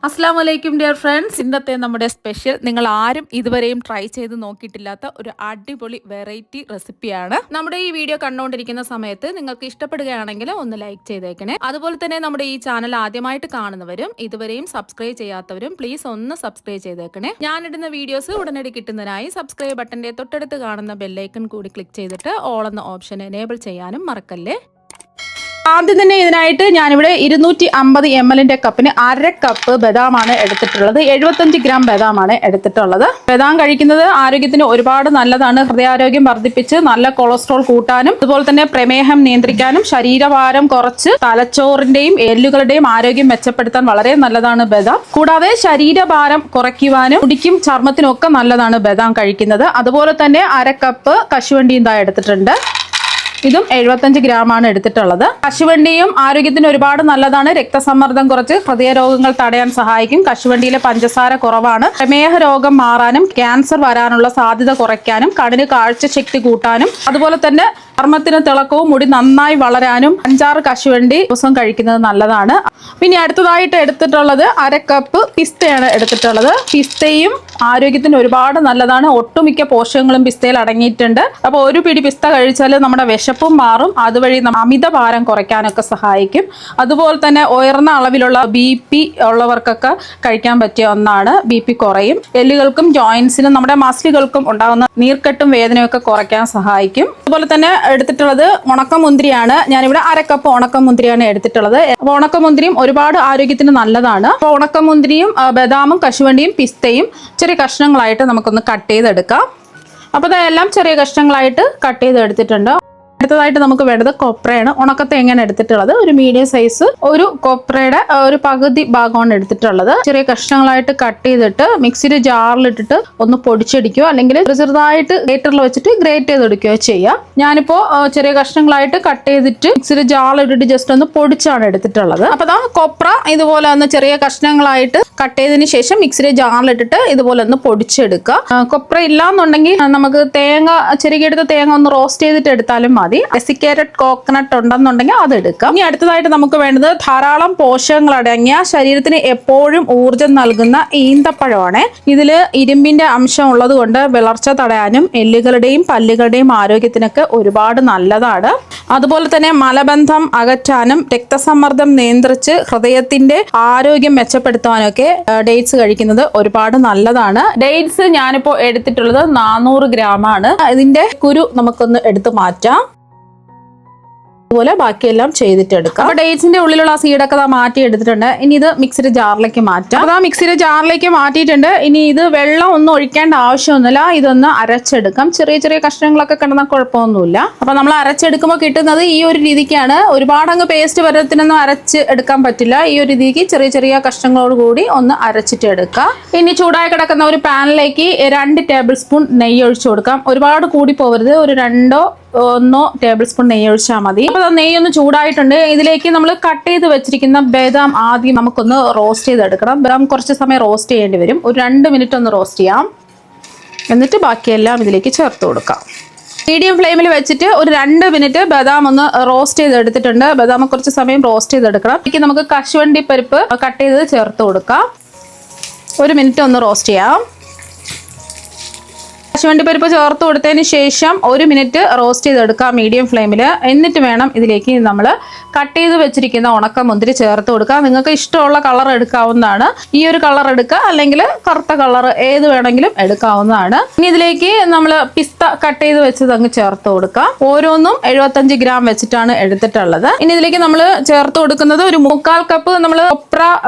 അസ്സലാമു അലൈക്കും dear friends. ഇന്നത്തെ നമ്മുടെ സ്പെഷ്യൽ നിങ്ങൾ ആരും ഇതുവരെയും ട്രൈ ചെയ്ത് നോക്കിയിട്ടില്ലാത്ത ഒരു അടിപൊളി വെറൈറ്റി റെസിപ്പിയാണ്. നമ്മുടെ ഈ വീഡിയോ കണ്ടുകൊണ്ടിരിക്കുന്ന സമയത്ത് നിങ്ങൾക്ക് ഇഷ്ടപ്പെടുകയാണെങ്കിൽ ഒന്ന് ലൈക്ക് ചെയ്തേക്കണേ. അതുപോലെ തന്നെ നമ്മുടെ ഈ ചാനൽ ആദ്യമായിട്ട് കാണുന്നവരും ഇതുവരെയും സബ്സ്ക്രൈബ് ചെയ്യാത്തവരും പ്ലീസ് ഒന്ന് സബ്സ്ക്രൈബ് ചെയ്തേക്കണേ. ഞാനിടുന്ന വീഡിയോസ് ഉടനടി കിട്ടുന്നതിനായി സബ്സ്ക്രൈബ് ബട്ടന്റെ തൊട്ടടുത്ത് കാണുന്ന ബെല്ലൈക്കൺ കൂടി ക്ലിക്ക് ചെയ്തിട്ട് ഓൾ എന്ന ഓപ്ഷൻ എനേബിൾ ചെയ്യാനും മറക്കല്ലേ. ആദ്യം തന്നെ ഇതിനായിട്ട് ഞാനിവിടെ 250 ml കപ്പിന് 1/2 കപ്പ് ബദാമാണ് എടുത്തിട്ടുള്ളത്. 75 ഗ്രാം ബദാമാണ് എടുത്തിട്ടുള്ളത്. ബദാം കഴിക്കുന്നത് ആരോഗ്യത്തിന് ഒരുപാട് നല്ലതാണ്. ഹൃദയാരോഗ്യം വർദ്ധിപ്പിച്ച് നല്ല കൊളസ്ട്രോൾ കൂട്ടാനും അതുപോലെ തന്നെ പ്രമേഹം നിയന്ത്രിക്കാനും ശരീരഭാരം കുറച്ച് തലച്ചോറിന്റെയും എല്ലുകളുടെയും ആരോഗ്യം മെച്ചപ്പെടുത്താൻ വളരെ നല്ലതാണ് ബദാം. കൂടാതെ ശരീരഭാരം കുറയ്ക്കുവാനും മുടിക്കും ചർമ്മത്തിനും ഒക്കെ നല്ലതാണ് ബദാം കഴിക്കുന്നത്. അതുപോലെ തന്നെ 1/2 കപ്പ് കശുവണ്ടി ഇതാ എടുത്തിട്ടുണ്ട്. ഇതും 75 ഗ്രാമാണ് എടുത്തിട്ടുള്ളത്. കശുവണ്ടിയും ആരോഗ്യത്തിന് ഒരുപാട് നല്ലതാണ്. രക്തസമ്മർദ്ദം കുറച്ച് ഹൃദയരോഗങ്ങൾ തടയാൻ സഹായിക്കും. കശുവണ്ടിയിലെ പഞ്ചസാര കുറവാണ്. പ്രമേഹ രോഗം മാറാനും ക്യാൻസർ വരാനുള്ള സാധ്യത കുറയ്ക്കാനും കണ്ണിന് കാഴ്ചശക്തി കൂട്ടാനും അതുപോലെ തന്നെ ചർമ്മത്തിന് തിളക്കവും മുടി നന്നായി വളരാനും 5-6 കശുവണ്ടി ദിവസം കഴിക്കുന്നത് നല്ലതാണ്. പിന്നെ അടുത്തതായിട്ട് എടുത്തിട്ടുള്ളത് 1/2 കപ്പ് പിസ്തയാണ് എടുത്തിട്ടുള്ളത്. പിസ്തയും ആരോഗ്യത്തിന് ഒരുപാട് നല്ലതാണ്. ഒട്ടുമിക്ക പോഷകങ്ങളും പിസ്തയിൽ അടങ്ങിയിട്ടുണ്ട്. അപ്പോൾ ഒരു പിടി പിസ്ത കഴിച്ചാൽ നമ്മുടെ വിശപ്പും മാറും. അതുവഴി അമിതഭാരം കുറയ്ക്കാനൊക്കെ സഹായിക്കും. അതുപോലെ തന്നെ ഉയർന്ന അളവിലുള്ള BP ഉള്ളവർക്കൊക്കെ കഴിക്കാൻ പറ്റിയ ഒന്നാണ്. BP കുറയും. എല്ലുകൾക്കും ജോയിൻസിനും നമ്മുടെ മസിലുകൾക്കും ഉണ്ടാകുന്ന നീർക്കെട്ടും വേദനയൊക്കെ കുറയ്ക്കാൻ സഹായിക്കും. അതുപോലെ തന്നെ എടുത്തിട്ടുള്ളത് ഉണക്കമുന്തിരിയാണ്. ഞാനിവിടെ 1/2 കപ്പ് ഉണക്കമുന്തിരിയാണ് എടുത്തിട്ടുള്ളത്. അപ്പോൾ ഉണക്കമുന്തിരിയും ഒരുപാട് ആരോഗ്യത്തിന് നല്ലതാണ്. അപ്പോൾ ഉണക്കമുന്തിരിയും ബദാമും കശുവണ്ടിയും പിസ്തയും ചെറിയ കഷ്ണങ്ങളായിട്ട് നമുക്കൊന്ന് കട്ട് ചെയ്തെടുക്കാം. അപ്പോൾ ഇതെല്ലാം ചെറിയ കഷ്ണങ്ങളായിട്ട് കട്ട് ചെയ്തെടുത്തിട്ടുണ്ട്. അടുത്തതായിട്ട് നമുക്ക് വേണ്ടത് കൊപ്രയാണ്. ഉണക്കത്തേങ്ങയാണ് എടുത്തിട്ടുള്ളത്. ഒരു മീഡിയം സൈസ് ഒരു കൊപ്രയുടെ ഒരു പകുതി ഭാഗമാണ് എടുത്തിട്ടുള്ളത്. ചെറിയ കഷ്ണങ്ങളായിട്ട് കട്ട് ചെയ്തിട്ട് മിക്സിയുടെ ജാറിലിട്ടിട്ട് ഒന്ന് പൊടിച്ചെടുക്കുകയോ അല്ലെങ്കിൽ ചെറുതായിട്ട് ഗ്രേറ്ററിൽ വെച്ചിട്ട് ഗ്രേറ്റ് ചെയ്തെടുക്കുകയോ ചെയ്യാം. ഞാനിപ്പോൾ ചെറിയ കഷ്ണങ്ങളായിട്ട് കട്ട് ചെയ്തിട്ട് മിക്സിയുടെ ജാറിലിട്ടിട്ട് ജസ്റ്റ് ഒന്ന് പൊടിച്ചാണ് എടുത്തിട്ടുള്ളത്. അപ്പോൾ ദാ കൊപ്ര ഇതുപോലെ ഒന്ന് ചെറിയ കഷ്ണങ്ങളായിട്ട് കട്ട് ചെയ്തതിന് ശേഷം മിക്സിയുടെ ജാറിലിട്ടിട്ട് ഇതുപോലെ ഒന്ന് പൊടിച്ചെടുക്കുക. കൊപ്ര ഇല്ലാന്നുണ്ടെങ്കിൽ നമുക്ക് തേങ്ങ ചെറുകിയെടുത്ത തേങ്ങ ഒന്ന് റോസ്റ്റ് ചെയ്തിട്ട് എടുത്താലും മതി. ഡെസിക്കേറ്റഡ് കോക്കനട്ട് ഉണ്ടെന്നുണ്ടെങ്കിൽ അത് എടുക്കാം. ഇനി അടുത്തതായിട്ട് നമുക്ക് വേണ്ടത് ധാരാളം പോഷകങ്ങൾ അടങ്ങിയ ശരീരത്തിന് എപ്പോഴും ഊർജം നൽകുന്ന ഈന്തപ്പഴമാണ്. ഇതിൽ ഇരുമ്പിന്റെ അംശം ഉള്ളത് കൊണ്ട് വിളർച്ച തടയാനും എല്ലുകളുടെയും പല്ലുകളുടെയും ആരോഗ്യത്തിനൊക്കെ ഒരുപാട് നല്ലതാണ്. അതുപോലെ തന്നെ മലബന്ധം അകറ്റാനും രക്തസമ്മർദ്ദം നിയന്ത്രിച്ച് ഹൃദയത്തിന്റെ ആരോഗ്യം മെച്ചപ്പെടുത്താനൊക്കെ ഡേറ്റ്സ് കഴിക്കുന്നത് ഒരുപാട് നല്ലതാണ്. ഡേറ്റ്സ് ഞാനിപ്പോൾ എടുത്തിട്ടുള്ളത് 400 ഗ്രാമാണ്. ഇതിന്റെ കുരു നമുക്കൊന്ന് എടുത്തു മാറ്റാം. അതുപോലെ ബാക്കിയെല്ലാം ചെയ്തിട്ടെടുക്കാം. അപ്പോൾ ഡേറ്റ്സിന്റെ ഉള്ളിലുള്ള സീഡൊക്കെ മാറ്റി എടുത്തിട്ടുണ്ട്. ഇനി ഇത് മിക്സിയുടെ ജാറിലേക്ക് മാറ്റാം. അപ്പോൾ മിക്സിയുടെ ജാറിലേക്ക് മാറ്റിയിട്ടുണ്ട്. ഇനി ഇത് വെള്ളം ഒന്നും ഒഴിക്കേണ്ട ആവശ്യമൊന്നുമില്ല. ഇതൊന്ന് അരച്ചെടുക്കാം. ചെറിയ ചെറിയ കഷ്ണങ്ങളൊക്കെ കിടന്നാൽ കുഴപ്പമൊന്നുമില്ല. അപ്പോൾ നമ്മൾ അരച്ചെടുക്കുമ്പോൾ കിട്ടുന്നത് ഈ ഒരു രീതിക്കാണ്. ഒരുപാട് അങ്ങ് പേസ്റ്റ് പരത്തിനൊന്നും അരച്ച് എടുക്കാൻ പറ്റില്ല. ഈ ഒരു രീതിക്ക് ചെറിയ ചെറിയ കഷ്ണങ്ങളോട് കൂടി ഒന്ന് അരച്ചിട്ട് എടുക്കാം. ഇനി ചൂടായി കിടക്കുന്ന ഒരു പാനിലേക്ക് 2 ടേബിൾ സ്പൂൺ നെയ്യ് ഒഴിച്ചു കൊടുക്കാം. ഒരുപാട് കൂടി പോകരുത്. ഒരു 2-1 ടേബിൾ സ്പൂൺ നെയ്യ് ഒഴിച്ചാൽ മതി. അപ്പോൾ നെയ്യൊന്ന് ചൂടായിട്ടുണ്ട്. ഇതിലേക്ക് നമ്മൾ കട്ട് ചെയ്ത് വെച്ചിരിക്കുന്ന ബദാം ആദ്യം നമുക്കൊന്ന് റോസ്റ്റ് ചെയ്തെടുക്കണം. ബദാം കുറച്ച് സമയം റോസ്റ്റ് ചെയ്യേണ്ടി വരും. ഒരു 2 മിനിറ്റ് ഒന്ന് റോസ്റ്റ് ചെയ്യാം. എന്നിട്ട് ബാക്കിയെല്ലാം ഇതിലേക്ക് ചേർത്ത് കൊടുക്കാം. മീഡിയം ഫ്ലെയിമിൽ വെച്ചിട്ട് ഒരു 2 മിനിറ്റ് ബദാം ഒന്ന് റോസ്റ്റ് ചെയ്തെടുത്തിട്ടുണ്ട്. ബദാം കുറച്ച് സമയം റോസ്റ്റ് ചെയ്തെടുക്കണം. ഇതിലേക്ക് നമുക്ക് കശുവണ്ടി പരിപ്പ് കട്ട് ചെയ്ത് ചേർത്ത് കൊടുക്കാം. 1 മിനിറ്റ് ഒന്ന് റോസ്റ്റ് ചെയ്യാം. കശുവണ്ടി പരിപ്പ് ചേർത്ത് കൊടുത്തതിന് ശേഷം 1 മിനിറ്റ് റോസ്റ്റ് ചെയ്തെടുക്കാം മീഡിയം ഫ്ലെയിമിൽ. എന്നിട്ട് വേണം ഇതിലേക്ക് നമ്മൾ കട്ട് ചെയ്ത് വെച്ചിരിക്കുന്ന ഉണക്കമുന്തിരി ചേർത്ത് കൊടുക്കുക. നിങ്ങൾക്ക് ഇഷ്ടമുള്ള കളർ എടുക്കാവുന്നതാണ്. ഈ ഒരു കളർ എടുക്കുക, അല്ലെങ്കിൽ കറുത്ത കളർ ഏത് വേണമെങ്കിലും എടുക്കാവുന്നതാണ്. ഇനി ഇതിലേക്ക് നമ്മൾ പിസ്ത കട്ട് ചെയ്ത് വെച്ചത് അങ്ങ് ചേർത്ത് കൊടുക്കാം. ഓരോന്നും 75 ഗ്രാം വെച്ചിട്ടാണ് എടുത്തിട്ടുള്ളത്. ഇനി ഇതിലേക്ക് നമ്മൾ ചേർത്ത് കൊടുക്കുന്നത് ഒരു 3/4 കപ്പ് നമ്മൾ കൊപ്ര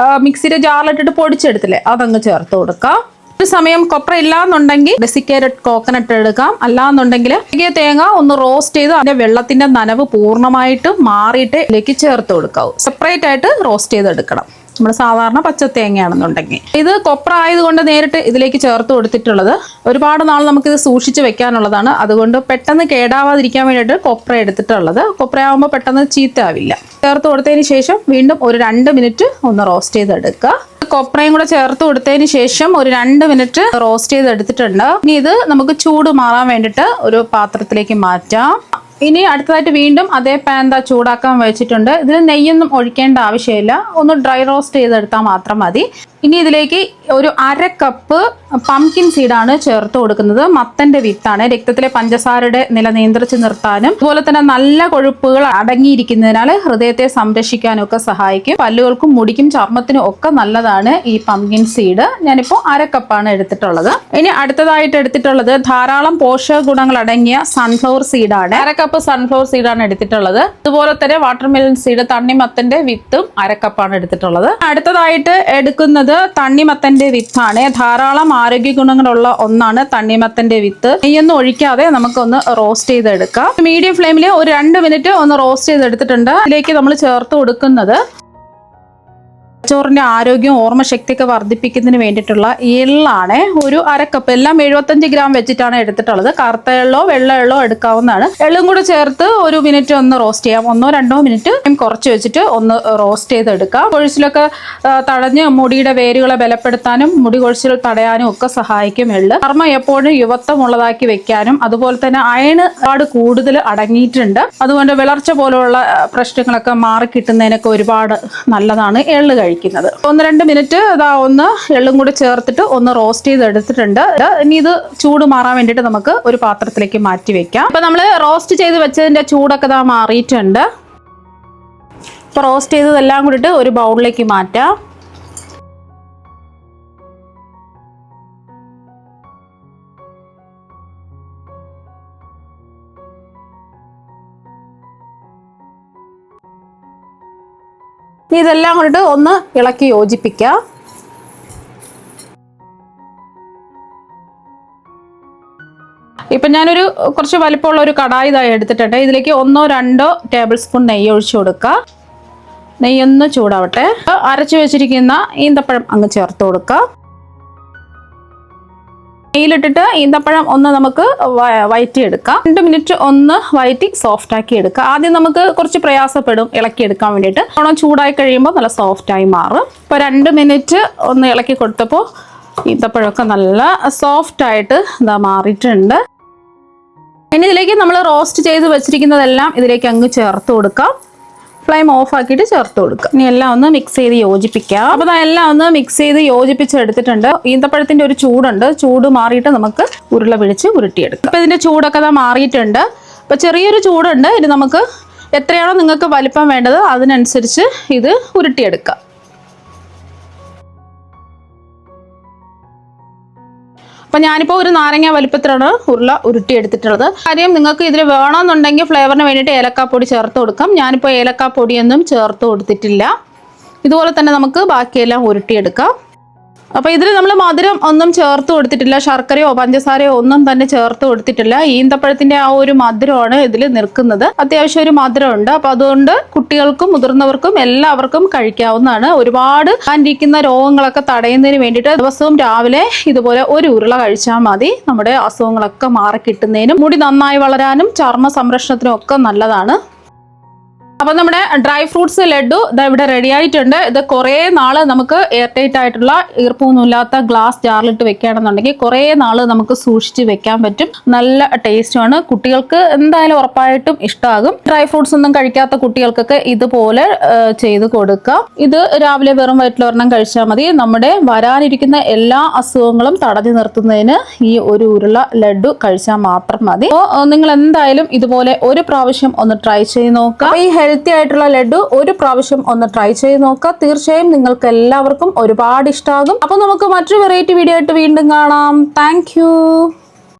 മിക്സിയുടെ ജാറിലിട്ടിട്ട് പൊടിച്ചെടുത്തില്ലേ, അതങ്ങ് ചേർത്ത് കൊടുക്കാം. ഒരു സമയം കൊപ്ര ഇല്ലാന്നുണ്ടെങ്കിൽ ഡെസിക്കേറ്റഡ് കോക്കനട്ട് എടുക്കാം. അല്ലാന്നുണ്ടെങ്കിൽ തേങ്ങ ഒന്ന് റോസ്റ്റ് ചെയ്ത് അതിന്റെ വെള്ളത്തിന്റെ നനവ് പൂർണ്ണമായിട്ട് മാറിയിട്ട് ഇതിലേക്ക് ചേർത്ത് കൊടുക്കാവൂ. സെപ്പറേറ്റ് ആയിട്ട് റോസ്റ്റ് ചെയ്തെടുക്കണം. നമ്മൾ സാധാരണ പച്ച തേങ്ങയാണെന്നുണ്ടെങ്കിൽ. ഇത് കൊപ്ര ആയതുകൊണ്ട് നേരിട്ട് ഇതിലേക്ക് ചേർത്ത് കൊടുത്തിട്ടുള്ളത്. ഒരുപാട് നാൾ നമുക്കിത് സൂക്ഷിച്ച് വെക്കാനുള്ളതാണ്. അതുകൊണ്ട് പെട്ടെന്ന് കേടാവാതിരിക്കാൻ വേണ്ടിയിട്ട് കൊപ്ര എടുത്തിട്ടുള്ളത്. കൊപ്രയാകുമ്പോൾ പെട്ടെന്ന് ചീത്തയാവില്ല. ചേർത്ത് കൊടുത്തതിന് ശേഷം വീണ്ടും ഒരു 2 മിനിറ്റ് ഒന്ന് റോസ്റ്റ് ചെയ്തെടുക്കുക. കൊപ്രയും കൂടെ ചേർത്ത് കൊടുത്തതിന് ശേഷം ഒരു 2 മിനിറ്റ് റോസ്റ്റ് ചെയ്തെടുത്തിട്ടുണ്ട്. ഇനി ഇത് നമുക്ക് ചൂട് മാറാൻ വേണ്ടിയിട്ട് ഒരു പാത്രത്തിലേക്ക് മാറ്റാം. ഇനി അടുത്തതായിട്ട് വീണ്ടും അതേ പാൻ ചൂടാക്കാൻ വെച്ചിട്ടുണ്ട്. ഇതിൽ നെയ്യൊന്നും ഒഴിക്കേണ്ട ആവശ്യമില്ല, ഒന്ന് ഡ്രൈ റോസ്റ്റ് ചെയ്തെടുത്താൽ മാത്രം മതി. ഇനി ഇതിലേക്ക് ഒരു 1/2 കപ്പ് പംകിൻ സീഡാണ് ചേർത്ത് കൊടുക്കുന്നത്. മത്തന്റെ വിത്താണ്. രക്തത്തിലെ പഞ്ചസാരയുടെ നില നിയന്ത്രിച്ച് നിർത്താനും അതുപോലെ തന്നെ നല്ല കൊഴുപ്പുകൾ അടങ്ങിയിരിക്കുന്നതിനാൽ ഹൃദയത്തെ സംരക്ഷിക്കാനും ഒക്കെ സഹായിക്കും. പല്ലുകൾക്കും മുടിക്കും ചർമ്മത്തിനും ഒക്കെ നല്ലതാണ് ഈ പംകിൻ സീഡ്. ഞാനിപ്പോൾ 1/2 കപ്പാണ് എടുത്തിട്ടുള്ളത്. ഇനി അടുത്തതായിട്ട് എടുത്തിട്ടുള്ളത് ധാരാളം പോഷക ഗുണങ്ങൾ അടങ്ങിയ സൺഫ്ലവർ സീഡാണ്. 1/2 കപ്പ് സൺഫ്ലവർ സീഡാണ് എടുത്തിട്ടുള്ളത്. അതുപോലെ തന്നെ വാട്ടർമെലൺ സീഡ്, തണ്ണിമത്തന്റെ വിത്തും 1/2 കപ്പാണ് എടുത്തിട്ടുള്ളത്. അടുത്തതായിട്ട് എടുക്കുന്നത് തണ്ണിമത്തന്റെ വിത്താണ്. ധാരാളം ആരോഗ്യ ഗുണങ്ങളുള്ള ഒന്നാണ് തണ്ണിമത്തന്റെ വിത്ത്. നെയ്യൊന്നും ഒഴിക്കാതെ നമുക്കൊന്ന് റോസ്റ്റ് ചെയ്തെടുക്കാം. മീഡിയം ഫ്ലെയിമിൽ ഒരു 2 മിനിറ്റ് ഒന്ന് റോസ്റ്റ് ചെയ്തെടുത്തിട്ടുണ്ട്. ഇതിലേക്ക് നമ്മൾ ചേർത്ത് കൊടുക്കുന്നത് ചോറിന്റെ ആരോഗ്യവും ഓർമ്മശക്തിയൊക്കെ വർദ്ധിപ്പിക്കുന്നതിന് വേണ്ടിയിട്ടുള്ള എള്ളാണ്. ഒരു 1/2 കപ്പ്, എല്ലാം 75 ഗ്രാം വെച്ചിട്ടാണ് എടുത്തിട്ടുള്ളത്. കറുത്ത എള്ളോ വെള്ള എള്ളോ എടുക്കാവുന്നതാണ്. എള്ളും കൂടെ ചേർത്ത് 1 മിനിറ്റ് ഒന്ന് റോസ്റ്റ് ചെയ്യാം. 1-2 മിനിറ്റ് കുറച്ച് വെച്ചിട്ട് ഒന്ന് റോസ്റ്റ് ചെയ്തെടുക്കാം. കൊഴിച്ചിലൊക്കെ തടഞ്ഞ് മുടിയുടെ വേരുകളെ ബലപ്പെടുത്താനും മുടി കൊഴിച്ചിൽ തടയാനും ഒക്കെ സഹായിക്കും എള്ള്. ചർമ്മം എപ്പോഴും യുവത്വമുള്ളതാക്കി വെക്കാനും അതുപോലെ തന്നെ അയൺ ഒരുപാട് കൂടുതൽ അടങ്ങിയിട്ടുണ്ട്. അതുകൊണ്ട് വിളർച്ച പോലുള്ള പ്രശ്നങ്ങളൊക്കെ മാറി കിട്ടുന്നതിനൊക്കെ ഒരുപാട് നല്ലതാണ് എള്ള് കഴിക്കുന്നത്. 1-2 മിനിറ്റ് ഒന്ന് എള്ളും കൂടി ചേർത്തിട്ട് ഒന്ന് റോസ്റ്റ് ചെയ്ത് എടുത്തിട്ടുണ്ട്. ഇനി ഇത് ചൂട് മാറാൻ വേണ്ടിയിട്ട് നമുക്ക് ഒരു പാത്രത്തിലേക്ക് മാറ്റി വെക്കാം. അപ്പൊ നമ്മൾ റോസ്റ്റ് ചെയ്ത് വെച്ചതിന്റെ ചൂടൊക്കെ മാറിയിട്ടുണ്ട്. ഇപ്പൊ റോസ്റ്റ് ചെയ്തതെല്ലാം കൂടിയിട്ട് ഒരു ബൗളിലേക്ക് മാറ്റാം. ഇതെല്ലാം കൂടിയിട്ട് ഒന്ന് ഇളക്കി യോജിപ്പിക്കാം. ഇപ്പൊ ഞാനൊരു കുറച്ച് വലിപ്പമുള്ള ഒരു കടായി ഇതായി എടുത്തിട്ടുണ്ട്. ഇതിലേക്ക് 1-2 ടേബിൾ സ്പൂൺ നെയ്യ് ഒഴിച്ചു കൊടുക്കുക. നെയ്യൊന്ന് ചൂടാവട്ടെ. അരച്ചു വെച്ചിരിക്കുന്ന ഈന്തപ്പഴം അങ്ങ് ചേർത്ത് കൊടുക്കുക. നെയ്യിലിട്ടിട്ട് ഈന്തപ്പഴം ഒന്ന് നമുക്ക് വയറ്റി എടുക്കാം. 2 മിനിറ്റ് ഒന്ന് വയറ്റി സോഫ്റ്റ് ആക്കി എടുക്കുക. ആദ്യം നമുക്ക് കുറച്ച് പ്രയാസപ്പെടും ഇളക്കി എടുക്കാൻ വേണ്ടിയിട്ട്. ഓണം ചൂടായി കഴിയുമ്പോൾ നല്ല സോഫ്റ്റ് ആയി മാറും. ഇപ്പൊ 2 മിനിറ്റ് ഒന്ന് ഇളക്കി കൊടുത്തപ്പോൾ ഈന്തപ്പഴമൊക്കെ നല്ല സോഫ്റ്റ് ആയിട്ട് ഇതാ മാറിയിട്ടുണ്ട്. ഇനി ഇതിലേക്ക് നമ്മൾ റോസ്റ്റ് ചെയ്ത് വെച്ചിരിക്കുന്നതെല്ലാം ഇതിലേക്ക് അങ്ങ് ചേർത്ത് കൊടുക്കാം. ഫ്ലെയിം ഓഫ് ആക്കിയിട്ട് ചേർത്ത് കൊടുക്കുക. ഇനി എല്ലാം ഒന്ന് മിക്സ് ചെയ്ത് യോജിപ്പിക്കാം. അപ്പോൾ എല്ലാം ഒന്ന് മിക്സ് ചെയ്ത് യോജിപ്പിച്ചെടുത്തിട്ടുണ്ട്. ഈന്തപ്പഴത്തിന്റെ ഒരു ചൂടുണ്ട്. ചൂട് മാറിയിട്ട് നമുക്ക് ഉരുള പിടിച്ച് ഉരുട്ടിയെടുക്കാം. അപ്പോൾ ഇതിന്റെ ചൂടൊക്കെ മാറിയിട്ടുണ്ട്. അപ്പോൾ ചെറിയൊരു ചൂടുണ്ട്. ഇനി നമുക്ക് എത്രയാണോ നിങ്ങൾക്ക് വലിപ്പം വേണ്ടത് അതിനനുസരിച്ച് ഇത് ഉരുട്ടിയെടുക്കാം. അപ്പം ഞാനിപ്പോൾ ഒരു നാരങ്ങ വലിപ്പത്തിലാണ് ഉരുള ഉരുട്ടിയെടുത്തിട്ടുള്ളത്. കാര്യം നിങ്ങൾക്ക് ഇതിൽ വേണമെന്നുണ്ടെങ്കിൽ ഫ്ലേവറിന് വേണ്ടിയിട്ട് ഏലക്കാപ്പൊടി ചേർത്ത് കൊടുക്കാം. ഞാനിപ്പോൾ ഏലക്കാപ്പൊടിയൊന്നും ചേർത്ത് കൊടുത്തിട്ടില്ല. ഇതുപോലെ തന്നെ നമുക്ക് ബാക്കിയെല്ലാം ഉരുട്ടിയെടുക്കാം. അപ്പോൾ ഇതിൽ നമ്മൾ മധുരം ഒന്നും ചേർത്ത് കൊടുത്തിട്ടില്ല. ശർക്കരയോ പഞ്ചസാരയോ ഒന്നും തന്നെ ചേർത്ത് കൊടുത്തിട്ടില്ല. ഈന്തപ്പഴത്തിന്റെ ആ ഒരു മധുരമാണ് ഇതിൽ നിൽക്കുന്നത്. അത്യാവശ്യം ഒരു മധുരമുണ്ട്. അപ്പോൾ അതുകൊണ്ട് കുട്ടികൾക്കും മുതിർന്നവർക്കും എല്ലാവർക്കും കഴിക്കാവുന്നതാണ്. ഒരുപാട് ഇരിക്കുന്ന രോഗങ്ങളൊക്കെ തടയുന്നതിന് വേണ്ടിയിട്ട് ദിവസവും രാവിലെ ഇതുപോലെ ഒരു ഉരുള കഴിച്ചാൽ മതി. നമ്മുടെ അസുഖങ്ങളൊക്കെ മാറി കിട്ടുന്നതിനും മുടി നന്നായി വളരാനും ചർമ്മ സംരക്ഷണത്തിനും ഒക്കെ നല്ലതാണ്. അപ്പോൾ നമ്മുടെ ഡ്രൈ ഫ്രൂട്ട്സ് ലഡു ഇതാ ഇവിടെ റെഡി ആയിട്ടുണ്ട്. ഇത് കുറേ നാള് നമുക്ക് എയർ ടൈറ്റ് ആയിട്ടുള്ള ഈർപ്പൊന്നുമില്ലാത്ത ഗ്ലാസ് ജാറിലിട്ട് വെക്കുകയാണെന്നുണ്ടെങ്കിൽ കുറേ നാള് നമുക്ക് സൂക്ഷിച്ച് വെക്കാൻ പറ്റും. നല്ല ടേസ്റ്റുമാണ്. കുട്ടികൾക്ക് എന്തായാലും ഉറപ്പായിട്ടും ഇഷ്ടമാകും. ഡ്രൈ ഫ്രൂട്ട്സ് ഒന്നും കഴിക്കാത്ത കുട്ടികൾക്കൊക്കെ ഇതുപോലെ ചെയ്ത് കൊടുക്കാം. ഇത് രാവിലെ വെറും വയറ്റിലൊരെണ്ണം കഴിച്ചാൽ മതി. നമ്മുടെ വരാനിരിക്കുന്ന എല്ലാ അസുഖങ്ങളും തടഞ്ഞു നിർത്തുന്നതിന് ഈ ഒരു ഉരുള ലഡു കഴിച്ചാൽ മാത്രം മതി. അപ്പോൾ നിങ്ങൾ എന്തായാലും ഇതുപോലെ ഒരു പ്രാവശ്യം ഒന്ന് ട്രൈ ചെയ്ത് നോക്കാം. ഈ ഹെൽത്തി ആയിട്ടുള്ള ലഡു ഒരു പ്രാവശ്യം ഒന്ന് ട്രൈ ചെയ്ത് നോക്കുക. തീർച്ചയായും നിങ്ങൾക്ക് എല്ലാവർക്കും ഒരുപാട് ഇഷ്ടമാകും. അപ്പോൾ നമുക്ക് മറ്റൊരു വെറൈറ്റി വീഡിയോ ആയിട്ട് വീണ്ടും കാണാം. താങ്ക്